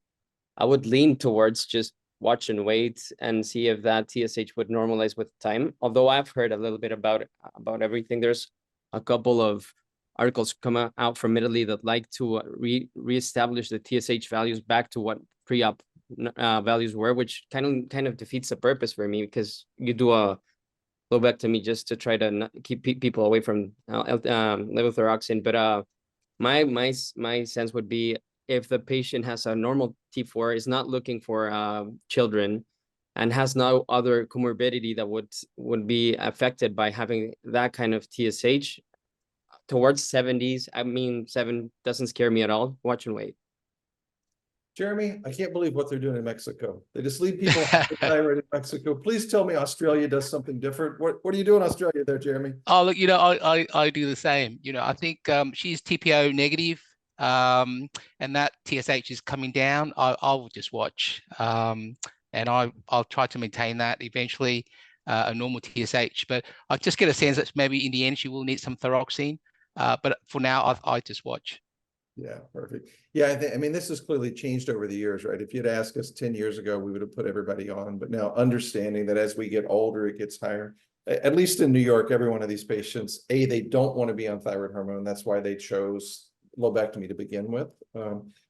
I would lean towards just watch and wait and see if that TSH would normalize with time. Although I've heard a little bit about everything. There's a couple of articles come out from Italy that like to reestablish the TSH values back to what pre-op values were, which kind of defeats the purpose for me because you do a lobectomy just to try to keep people away from levothyroxine. But my sense would be if the patient has a normal T4, is not looking for children, and has no other comorbidity that would be affected by having that kind of TSH, towards 70s, I mean, 7 doesn't scare me at all. Watch and wait. Jeremy, I can't believe what they're doing in Mexico. They just leave people thyroid in Mexico. Please tell me Australia does something different. What do you do in Australia there, Jeremy? Oh, look, I do the same. I think she's TPO negative, and that TSH is coming down. I will just watch, and I'll try to maintain that eventually, a normal TSH. But I just get a sense that maybe in the end she will need some thyroxine. But for now, I just watch. Yeah, perfect. Yeah, I mean, this has clearly changed over the years, right? If you'd asked us 10 years ago, we would have put everybody on. But now understanding that as we get older, it gets higher. At least in New York, every one of these patients, they don't want to be on thyroid hormone. That's why they chose lobectomy to begin with.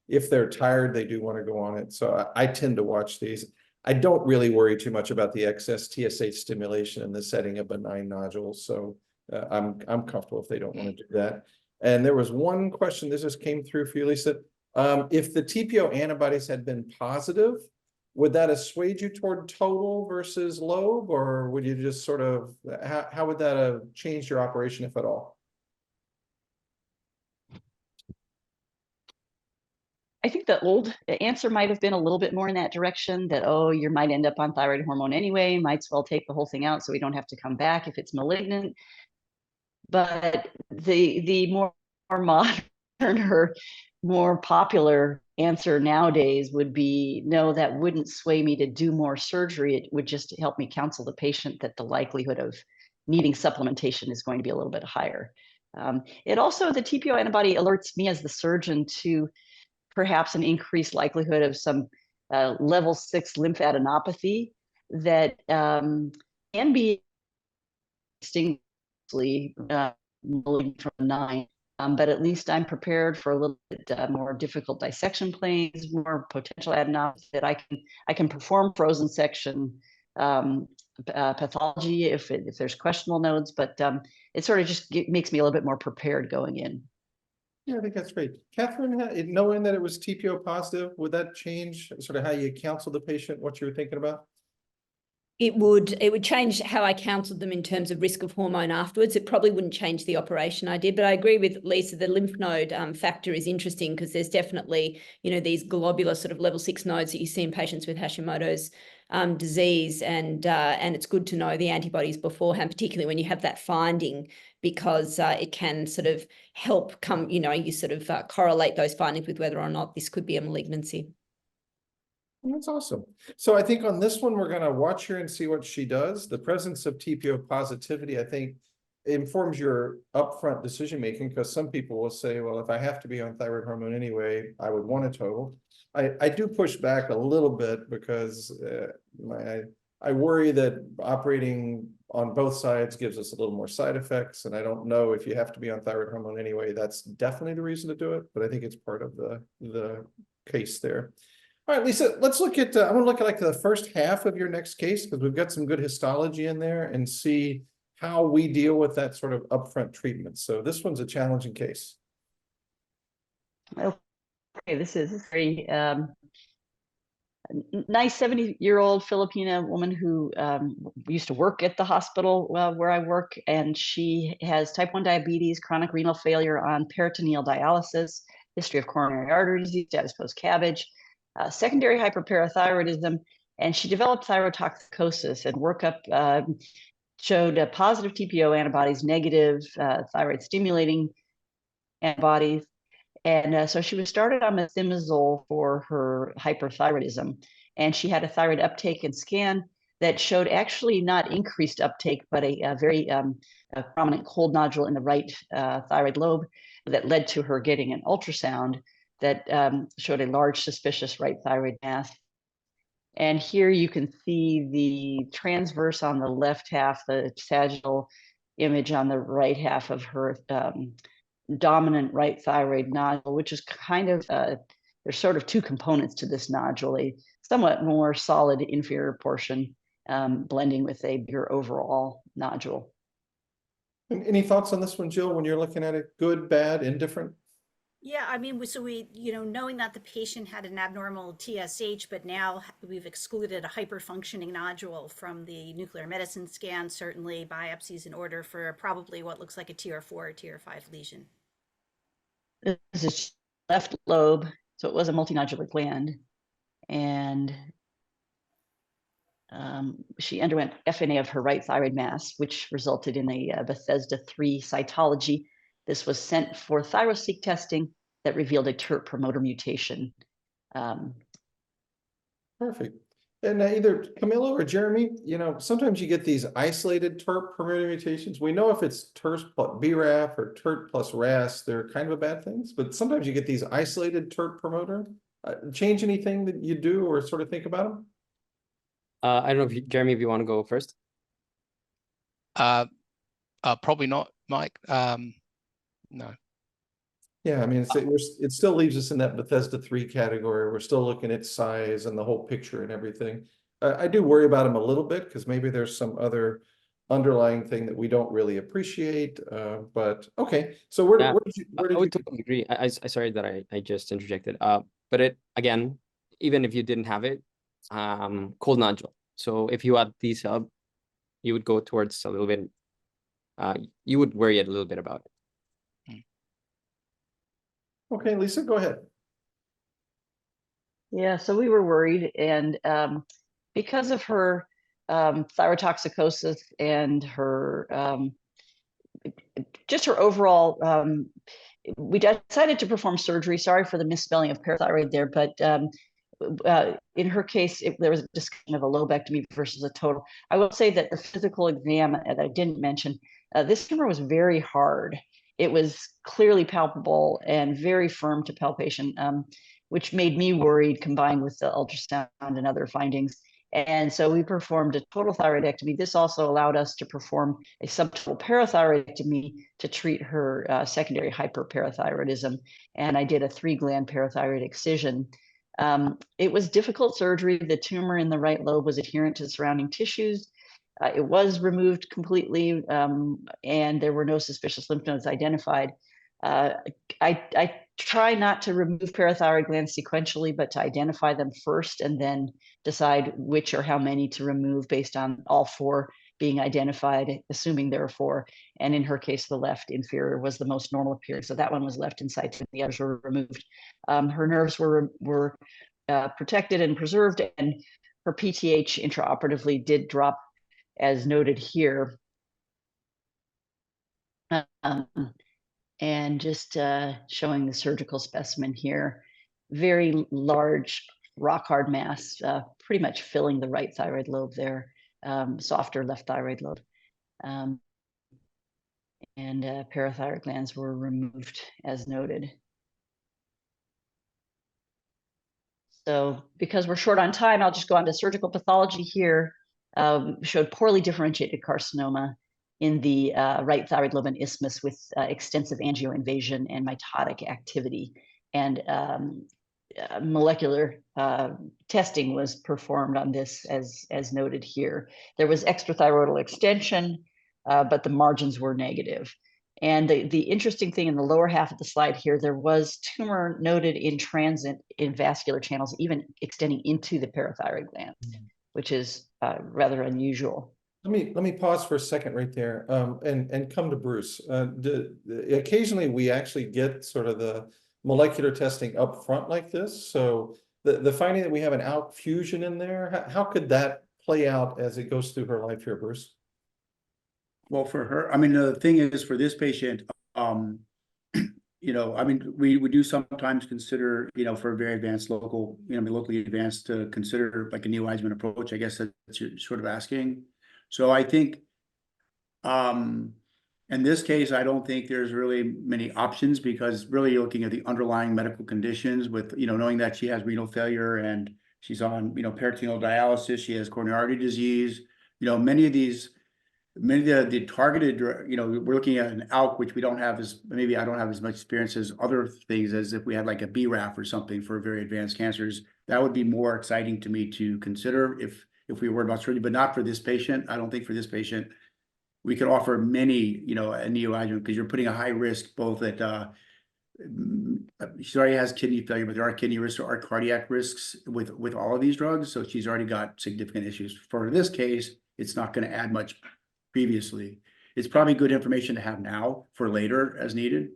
If they're tired, they do want to go on it. So I tend to watch these. I don't really worry too much about the excess TSH stimulation in the setting of benign nodules. So I'm comfortable if they don't want to do that. And there was one question, this just came through for you, Lisa. If the TPO antibodies had been positive, would that assuage you toward total versus lobe, or would you just sort of, how would that have changed your operation, if at all? I think the old answer might have been a little bit more in that direction, that, oh, you might end up on thyroid hormone anyway, might as well take the whole thing out so we don't have to come back if it's malignant. But the more modern or more popular answer nowadays would be, no, that wouldn't sway me to do more surgery. It would just help me counsel the patient that the likelihood of needing supplementation is going to be a little bit higher. It also, the TPO antibody alerts me as the surgeon to perhaps an increased likelihood of some level 6 lymphadenopathy that can be distinctly from 9. But at least I'm prepared for a little bit more difficult dissection planes, more potential adenopathy that I can perform frozen section pathology if there's questionable nodes, but it sort of just makes me a little bit more prepared going in. Yeah, I think that's great. Catherine, knowing that it was TPO positive, would that change sort of how you counsel the patient, what you were thinking about? It would change how I counseled them in terms of risk of hormone afterwards. It probably wouldn't change the operation I did, but I agree with Lisa. The lymph node factor is interesting because there's definitely, these globular sort of level 6 nodes that you see in patients with Hashimoto's disease, and it's good to know the antibodies beforehand, particularly when you have that finding, because it can sort of help you sort of correlate those findings with whether or not this could be a malignancy. That's awesome. So I think on this one, we're going to watch her and see what she does. The presence of TPO positivity, I think, informs your upfront decision-making, because some people will say, well, if I have to be on thyroid hormone anyway, I would want a total. I do push back a little bit because I worry that operating on both sides gives us a little more side effects. And I don't know if you have to be on thyroid hormone anyway, that's definitely the reason to do it. But I think it's part of the case there. All right, Lisa, let's look at, I'm gonna look at like the first half of your next case, because we've got some good histology in there, and see how we deal with that sort of upfront treatment. So this one's a challenging case. Okay, this is a very nice 70-year-old Filipina woman who used to work at the hospital where I work, and she has type 1 diabetes, chronic renal failure on peritoneal dialysis, history of coronary artery disease, status post-CABG, secondary hyperparathyroidism, and she developed thyrotoxicosis, and workup showed positive TPO antibodies, negative thyroid stimulating antibodies. And so she was started on methimazole for her hyperthyroidism, and she had a thyroid uptake and scan that showed actually not increased uptake, but a very prominent cold nodule in the right thyroid lobe that led to her getting an ultrasound that showed a large suspicious right thyroid mass. And here you can see the transverse on the left half, the sagittal image on the right half of her dominant right thyroid nodule, which is kind of, there's sort of two components to this nodule, a somewhat more solid inferior portion blending with a bigger overall nodule. Any thoughts on this one, Jill, when you're looking at it? Good, bad, indifferent? Yeah, I mean, so we, knowing that the patient had an abnormal TSH, but now we've excluded a hyperfunctioning nodule from the nuclear medicine scan, certainly biopsies in order for probably what looks like a TR4 or TR5 lesion. This is left lobe, so it was a multinodular gland, and she underwent FNA of her right thyroid mass, which resulted in a Bethesda VI cytology. This was sent for ThyroSeq testing that revealed a TERT promoter mutation. Perfect. And either Camilo or Jeremy, sometimes you get these isolated TERT promoter mutations. We know if it's TERT plus BRAF or TERT plus RAS, they're kind of bad things, but sometimes you get these isolated TERT promoter. Change anything that you do or sort of think about them? I don't know if Jeremy, if you want to go first. Probably not, Mike. No. Yeah, I mean, it still leaves us in that Bethesda 3 category. We're still looking at size and the whole picture and everything. I do worry about them a little bit because maybe there's some other underlying thing that we don't really appreciate. But okay, so where did you I would totally agree. I sorry that I just interjected. But it again, even if you didn't have it, cold nodule. So if you had these up, you would go towards a little bit. You would worry a little bit about it. Okay, Lisa, go ahead. Yeah, so we were worried, and because of her thyrotoxicosis and her just her overall, we decided to perform surgery. Sorry for the misspelling of parathyroid there, but in her case, there was a discussion of a lobectomy versus a total. I will say that the physical exam that I didn't mention, this tumor was very hard. It was clearly palpable and very firm to palpation. which made me worried, combined with the ultrasound and other findings. And so we performed a total thyroidectomy. This also allowed us to perform a subtotal parathyroidectomy to treat her secondary hyperparathyroidism. And I did a 3-gland parathyroid excision. It was difficult surgery. The tumor in the right lobe was adherent to the surrounding tissues. It was removed completely, and there were no suspicious lymph nodes identified. I try not to remove parathyroid glands sequentially, but to identify them first and then decide which or how many to remove based on all 4 being identified, assuming there are 4. And in her case, the left inferior was the most normal appearing. So that one was left in situ, the others were removed. Her nerves were protected and preserved, and her PTH intraoperatively did drop, as noted here. And just showing the surgical specimen here, very large rock hard mass, pretty much filling the right thyroid lobe there, softer left thyroid lobe. And parathyroid glands were removed as noted. So because we're short on time, I'll just go on to surgical pathology here. Showed poorly differentiated carcinoma in the right thyroid lobe and isthmus with extensive angioinvasion and mitotic activity. And molecular testing was performed on this as noted here. There was extrathyroidal extension, but the margins were negative. And the interesting thing in the lower half of the slide here, there was tumor noted in transit in vascular channels, even extending into the parathyroid gland, which is rather unusual. Let me pause for a second right there, and come to Bruce. Occasionally we actually get sort of the molecular testing up front like this. So the finding that we have an ALK fusion in there, how could that play out as it goes through her life here, Bruce? Well, for her, I mean, the thing is, for this patient, you know, I mean, we do sometimes consider, you know, for very advanced local, you know, locally advanced, to consider like a neoadjuvant approach. I guess that's you're sort of asking. So I think, in this case, I don't think there's really many options, because really you're looking at the underlying medical conditions with, you know, knowing that she has renal failure and she's on, you know, peritoneal dialysis, she has coronary artery disease, you know, many of the targeted, you know, we're looking at an ALK, which we don't have as, maybe I don't have as much experience as other things, as if we had like a BRAF or something for very advanced cancers. That would be more exciting to me to consider if we were about surgery, but not for this patient. I don't think for this patient we could offer many, you know, a neoadjuvant, because you're putting a high risk both at, she already has kidney failure, but there are kidney risks, there are cardiac risks with all of these drugs. So she's already got significant issues. For this case, it's not going to add much previously. It's probably good information to have now for later as needed.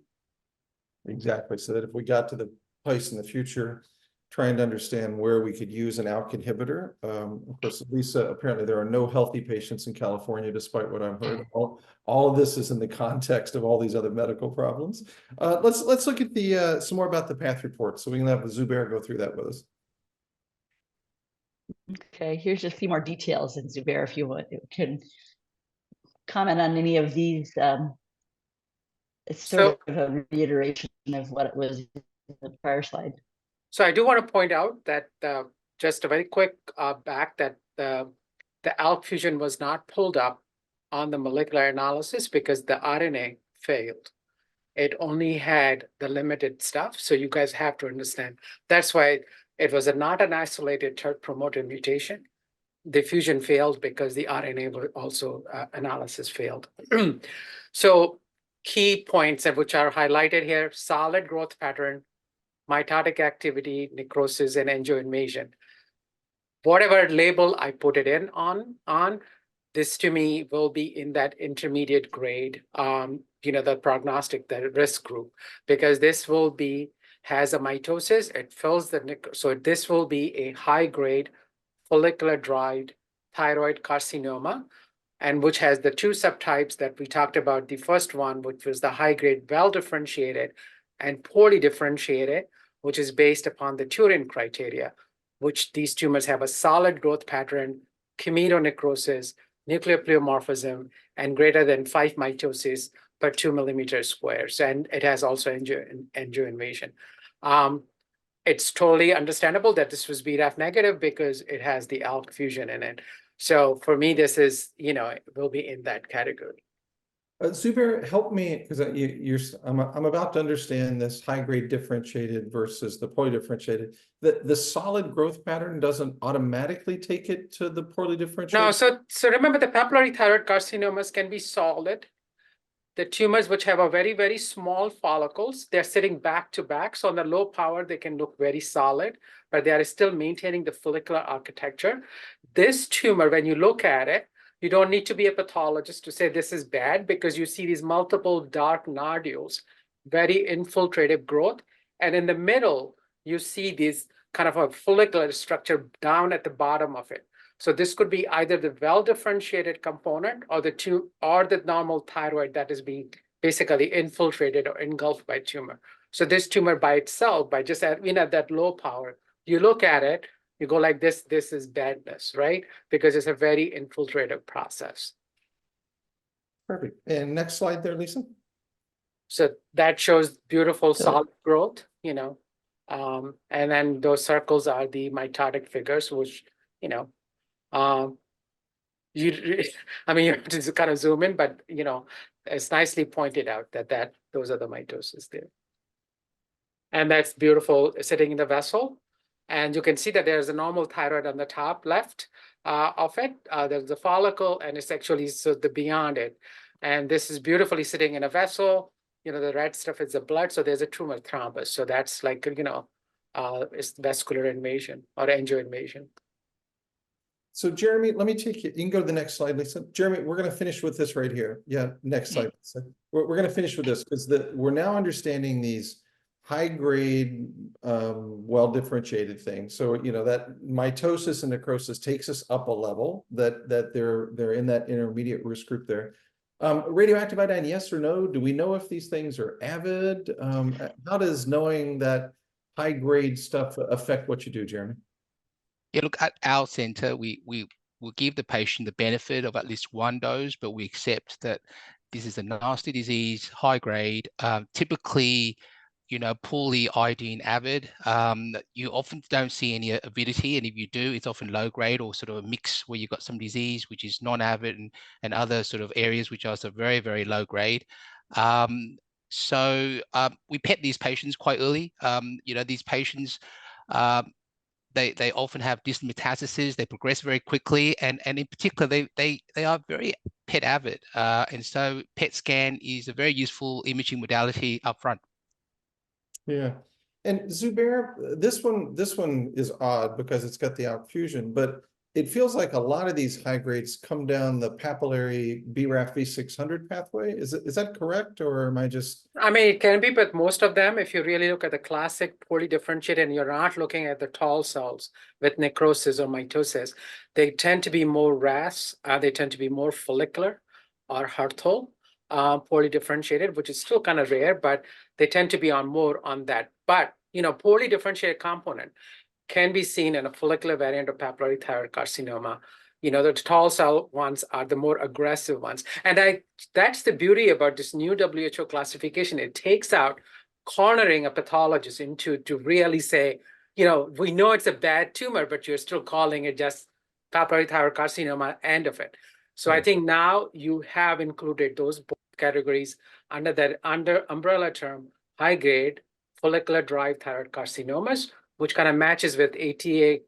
Exactly. So that if we got to the place in the future, trying to understand where we could use an ALK inhibitor. Of course, Lisa, apparently there are no healthy patients in California, despite what I've heard. All of this is in the context of all these other medical problems. Let's look at the some more about the path report, so we can have Zubair go through that with us. Okay, here's just a few more details, and Zubair, if you can comment on any of these. It's sort of a reiteration of what it was in the prior slide. So I do want to point out that just a very quick back that the ALK fusion was not pulled up on the molecular analysis because the RNA failed. It only had the limited stuff. So you guys have to understand. That's why it was not an isolated third promoter mutation. The fusion failed because the RNA also analysis failed. So key points which are highlighted here: solid growth pattern, mitotic activity, necrosis, and angioinvasion. Whatever label I put it in on, this to me will be in that intermediate grade, you know, the prognostic, the risk group, because this will be, has a mitosis, it fills the, so this will be a high grade follicular-derived thyroid carcinoma, and which has the 2 subtypes that we talked about. The first one, which was the high grade, well differentiated, and poorly differentiated, which is based upon the Turin criteria, which these tumors have a solid growth pattern, chemonecrosis, nuclear pleomorphism, and greater than 5 mitosis per 2 millimeters squares. And it has also angioinvasion. it's totally understandable that this was BRAF negative because it has the ALK fusion in it. So for me, this is, it will be in that category. Zubair, help me, because I'm about to understand this high-grade differentiated versus the poorly differentiated. The solid growth pattern doesn't automatically take it to the poorly differentiated? No, so remember the papillary thyroid carcinomas can be solid. The tumors which have a very, very small follicles, they're sitting back to back. So on the low power, they can look very solid, but they are still maintaining the follicular architecture. This tumor, when you look at it, you don't need to be a pathologist to say this is bad because you see these multiple dark nodules, very infiltrative growth. And in the middle, you see these kind of a follicular structure down at the bottom of it. So this could be either the well-differentiated component or the normal thyroid that is being basically infiltrated or engulfed by tumor. So this tumor by itself, by just at that low power, you look at it, you go like this is badness, right? Because it's a very infiltrative process. Perfect. And next slide there, Lisa. So that shows beautiful solid growth, and then those circles are the mitotic figures, which, you have to kind of zoom in, but it's nicely pointed out that those are the mitosis there. And that's beautiful sitting in the vessel. And you can see that there's a normal thyroid on the top left of it. There's the follicle, and it's actually the beyond it. And this is beautifully sitting in a vessel. The red stuff is the blood, so there's a tumor thrombus. So that's like, it's vascular invasion or angioinvasion. So Jeremy, let me take you. You can go to the next slide, Lisa. Jeremy, we're going to finish with this right here. Yeah, next slide. Lisa. We're going to finish with this because we're now understanding these high-grade, well-differentiated things. So that mitosis and necrosis takes us up a level. That they're in that intermediate risk group there. Radioactive iodine, yes or no? Do we know if these things are avid? How does knowing that high-grade stuff affect what you do, Jeremy? Yeah, look, at our center, we will give the patient the benefit of at least one dose, but we accept that this is a nasty disease, high grade, typically, poorly iodine avid. You often don't see any avidity, and if you do, it's often low grade or sort of a mix where you've got some disease which is non-avid and other sort of areas which are very, very low grade. So we PET these patients quite early. These patients, they often have distant metastases. They progress very quickly, and in particular, they are very PET avid, and so PET scan is a very useful imaging modality up front. Yeah, and Zubair, this one is odd because it's got the ALK fusion, but it feels like a lot of these high grades come down the papillary BRAF V600 pathway. Is that correct, or am I just? It can be, but most of them, if you really look at the classic poorly differentiated, and you're not looking at the tall cells with necrosis or mitosis, they tend to be more RAS. They tend to be more follicular or Hartle, poorly differentiated, which is still kind of rare, but they tend to be more on that. But poorly differentiated component can be seen in a follicular variant of papillary thyroid carcinoma. The tall cell ones are the more aggressive ones. And that's the beauty about this new WHO classification. It takes out cornering a pathologist to really say, we know it's a bad tumor, but you're still calling it just papillary thyroid carcinoma, end of it. So I think now you have included those both categories under that umbrella term, high grade follicular derived thyroid carcinomas, which kind of matches with ATA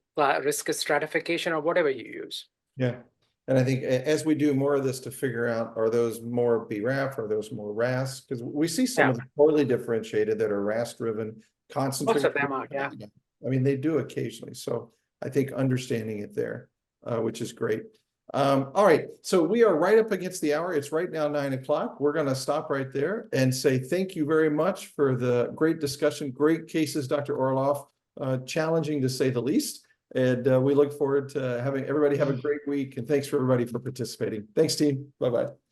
risk stratification or whatever you use. Yeah. And I think as we do more of this to figure out, are those more BRAF, are those more RAS? Because we see some of the poorly differentiated that are RAS driven concentrated. Most of them are, yeah. They do occasionally. So I think understanding it there, which is great. All right. So we are right up against the hour. It's right now 9 o'clock. We're going to stop right there and say thank you very much for the great discussion. Great cases, Dr. Orloff. Challenging to say the least. And we look forward to having everybody have a great week. And thanks for everybody for participating. Thanks, team. Bye-bye.